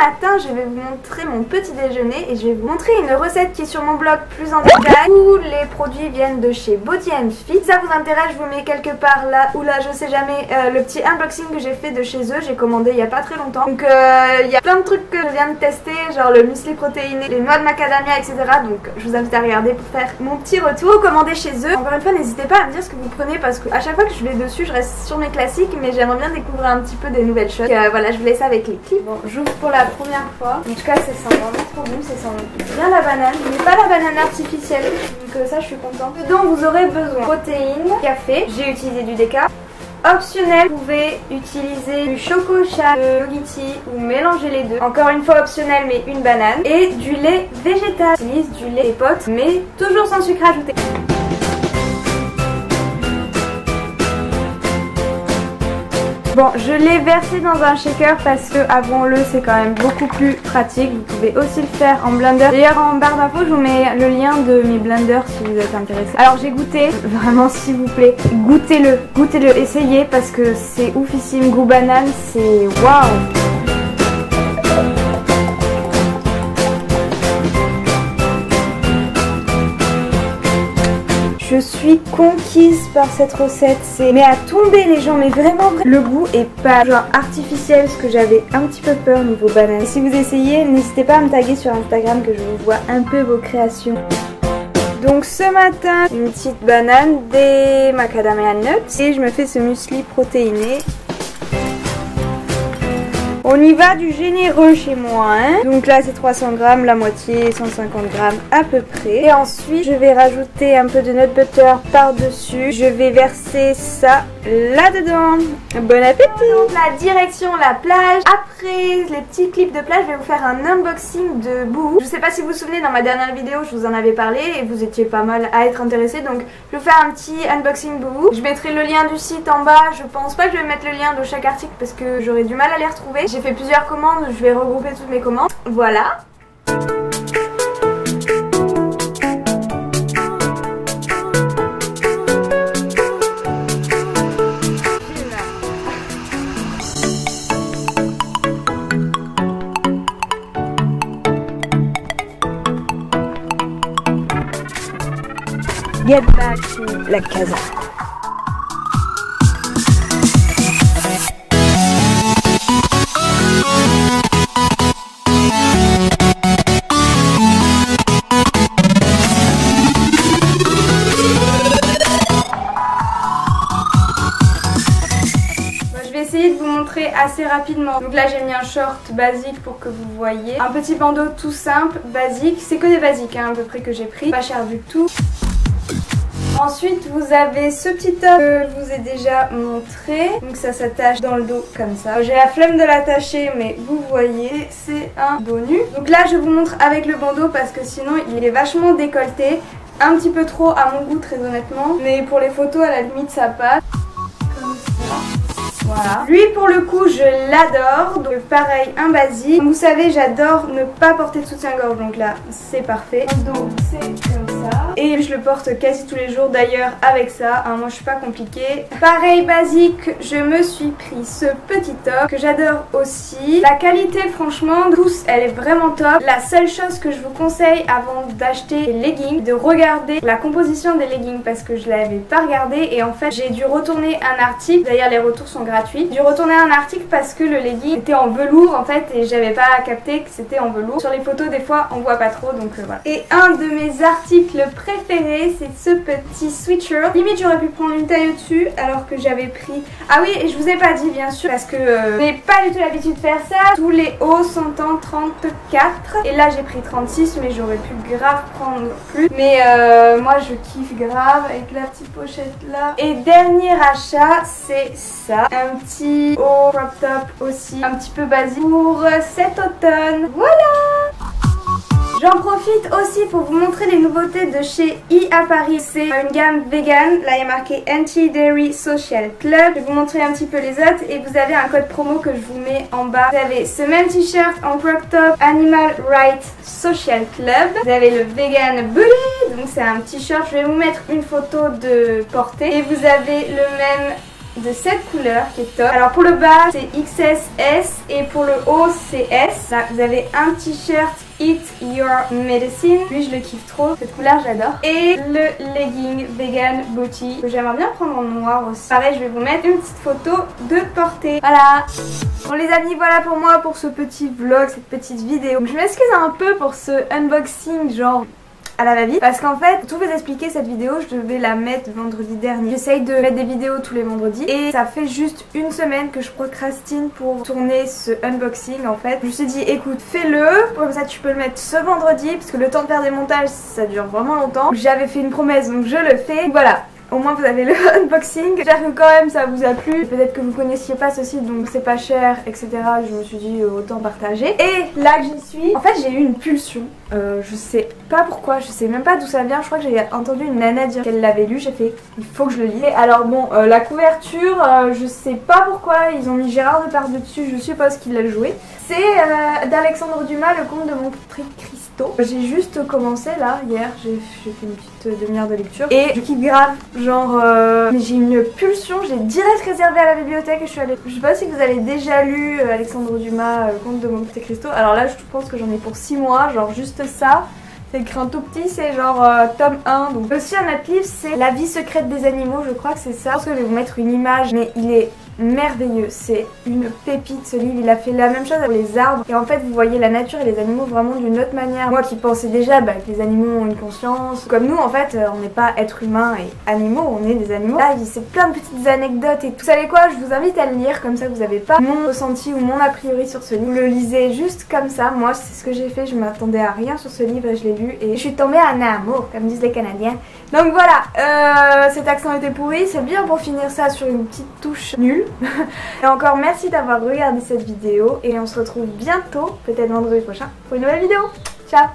matin je vais vous montrer mon petit déjeuner et je vais vous montrer une recette qui est sur mon blog plus en détail. Tous les produits viennent de chez Body & Fit. Si ça vous intéresse, je vous mets quelque part là ou là, je sais jamais, le petit unboxing que j'ai fait de chez eux. J'ai commandé il y a pas très longtemps. Donc il y a plein de trucs que je viens de tester, genre le muesli protéiné, les noix de macadamia, etc. Donc je vous invite à regarder pour faire mon petit retour. Commandez chez eux. Encore une fois, n'hésitez pas à me dire ce que vous prenez parce que à chaque fois que je vais dessus, je reste sur mes classiques, mais j'aimerais bien découvrir un petit peu des nouvelles choses. Voilà, je vous laisse avec les clips. Bon, j'ouvre pour la première fois. En tout cas, ça sent vraiment trop bon. Ça sent bien la banane, mais pas la banane artificielle. Donc ça, je suis contente. Dedans, vous aurez besoin de protéines, café. J'ai utilisé du déca. Optionnel, vous pouvez utiliser du chococha, de yogiti ou mélanger les deux. Encore une fois optionnel, mais une banane. Et du lait végétal. J'utilise du lait épote, mais toujours sans sucre ajouté. Bon, je l'ai versé dans un shaker parce que, avouons-le, c'est quand même beaucoup plus pratique. Vous pouvez aussi le faire en blender. D'ailleurs, en barre d'infos, je vous mets le lien de mes blenders si vous êtes intéressés. Alors, j'ai goûté. Vraiment, s'il vous plaît, goûtez-le. Goûtez-le, essayez parce que c'est oufissime. Goût banane, c'est waouh! Je suis conquise par cette recette, mais à tomber les gens, mais vraiment le goût est pas genre artificiel, parce que j'avais un petit peu peur niveau banane. Et si vous essayez, n'hésitez pas à me taguer sur Instagram que je vous vois un peu vos créations. Donc ce matin, une petite banane, des macadamia nuts et je me fais ce muesli protéiné. On y va du généreux chez moi, hein. Donc là c'est 300 grammes, la moitié 150 grammes à peu près. Et ensuite je vais rajouter un peu de nut butter par dessus. Je vais verser ça là-dedans. Bon appétit. Donc la direction la plage. Après les petits clips de plage, je vais vous faire un unboxing de Boohoo. Je sais pas si vous vous souvenez, dans ma dernière vidéo je vous en avais parlé et vous étiez pas mal à être intéressés. Donc je vais vous faire un petit unboxing Boohoo. Je mettrai le lien du site en bas. Je pense pas que je vais mettre le lien de chaque article parce que j'aurais du mal à les retrouver. J'ai fait plusieurs commandes, je vais regrouper toutes mes commandes. Voilà. Get back to la casa. Essayer de vous montrer assez rapidement. Donc là j'ai mis un short basique pour que vous voyez. Un petit bandeau tout simple, basique. C'est que des basiques hein, à peu près que j'ai pris. Pas cher du tout. Ensuite vous avez ce petit top que je vous ai déjà montré. Donc ça s'attache dans le dos comme ça. J'ai la flemme de l'attacher mais vous voyez c'est un dos nu. Donc là je vous montre avec le bandeau parce que sinon il est vachement décolleté. Un petit peu trop à mon goût très honnêtement. Mais pour les photos à la limite ça passe. Comme ça. Voilà. Lui pour le coup je l'adore, donc pareil un basique. Comme vous savez j'adore ne pas porter de soutien-gorge donc là c'est parfait. Donc c'est comme ça. Et je le porte quasi tous les jours d'ailleurs avec ça, hein, moi je suis pas compliquée. Pareil basique, je me suis pris ce petit top que j'adore aussi. La qualité franchement tous elle est vraiment top. La seule chose que je vous conseille avant d'acheter les leggings, de regarder la composition des leggings parce que je l'avais pas regardé et en fait j'ai dû retourner un article. D'ailleurs les retours sont gratuits. J'ai dû retourner un article parce que le legging était en velours en fait et j'avais pas capté que c'était en velours. Sur les photos des fois on voit pas trop donc voilà. Et un de mes articles préférés c'est ce petit sweatshirt. Limite j'aurais pu prendre une taille au-dessus alors que j'avais pris... Ah oui et je vous ai pas dit bien sûr parce que je n'ai pas du tout l'habitude de faire ça. Tous les hauts sont en 34 et là j'ai pris 36 mais j'aurais pu grave prendre plus. Mais moi je kiffe grave avec la petite pochette là. Et dernier achat c'est ça. Un petit haut crop top aussi, un petit peu basique pour cet automne. Voilà! J'en profite aussi pour vous montrer les nouveautés de chez E à Paris. C'est une gamme vegan, là il y a marqué Anti-Dairy Social Club. Je vais vous montrer un petit peu les autres et vous avez un code promo que je vous mets en bas. Vous avez ce même t-shirt en crop top Animal Rights Social Club. Vous avez le Vegan Bully, donc c'est un t-shirt, je vais vous mettre une photo de portée. Et vous avez le même de cette couleur qui est top. Alors pour le bas c'est XS et pour le haut c'est S. Là vous avez un t-shirt Eat Your Medicine. Lui je le kiffe trop, cette couleur j'adore. Et le legging Vegan Booty que j'aimerais bien prendre en noir aussi. Pareil je vais vous mettre une petite photo de portée. Voilà. Bon les amis, voilà pour moi pour ce petit vlog, cette petite vidéo. Je m'excuse un peu pour ce unboxing genre à la va-vite parce qu'en fait, pour tout vous expliquer, cette vidéo je devais la mettre vendredi dernier. J'essaye de mettre des vidéos tous les vendredis et ça fait juste une semaine que je procrastine pour tourner ce unboxing en fait. Je me suis dit écoute fais-le, comme ça tu peux le mettre ce vendredi parce que le temps de faire des montages ça dure vraiment longtemps. J'avais fait une promesse donc je le fais. Donc, voilà. Au moins vous avez le unboxing. J'espère que quand même ça vous a plu. Peut-être que vous connaissiez pas ce site donc c'est pas cher etc. Je me suis dit autant partager. Et là que j'y suis, en fait j'ai eu une pulsion. Je sais pas pourquoi, je sais même pas d'où ça vient. Je crois que j'ai entendu une nana dire qu'elle l'avait lu. J'ai fait il faut que je le lise. Et alors bon la couverture je sais pas pourquoi ils ont mis Gérard Depardieu dessus. Je suppose qu'il l'a joué. C'est d'Alexandre Dumas, Le Comte de Monte Cristo. J'ai juste commencé là hier. J'ai fait une petite demi-heure de lecture et je kiffe grave. Genre mais j'ai une pulsion, j'ai direct réservé à la bibliothèque et je suis allée. Je sais pas si vous avez déjà lu Alexandre Dumas, Le Comte de Monte Cristo. Alors là je pense que j'en ai pour 6 mois, genre juste ça. C'est écrit en tout petit, c'est genre tome 1. Donc aussi un autre livre c'est La vie secrète des animaux, je crois que c'est ça. Je pense que je vais vous mettre une image mais il est merveilleux, c'est une pépite ce livre. Il a fait la même chose avec les arbres et en fait vous voyez la nature et les animaux vraiment d'une autre manière. Moi qui pensais déjà que les animaux ont une conscience, comme nous en fait on n'est pas êtres humains et animaux, on est des animaux. Là c'est plein de petites anecdotes et tout. Vous savez quoi, je vous invite à le lire, comme ça vous n'avez pas mon ressenti ou mon a priori sur ce livre. Vous le lisez juste comme ça, moi c'est ce que j'ai fait, je m'attendais à rien sur ce livre et je l'ai lu et je suis tombée en amour comme disent les Canadiens. Donc voilà, cet accent était pourri, c'est bien pour finir ça sur une petite touche nulle. Et encore merci d'avoir regardé cette vidéo et on se retrouve bientôt, peut-être vendredi prochain, pour une nouvelle vidéo. Ciao!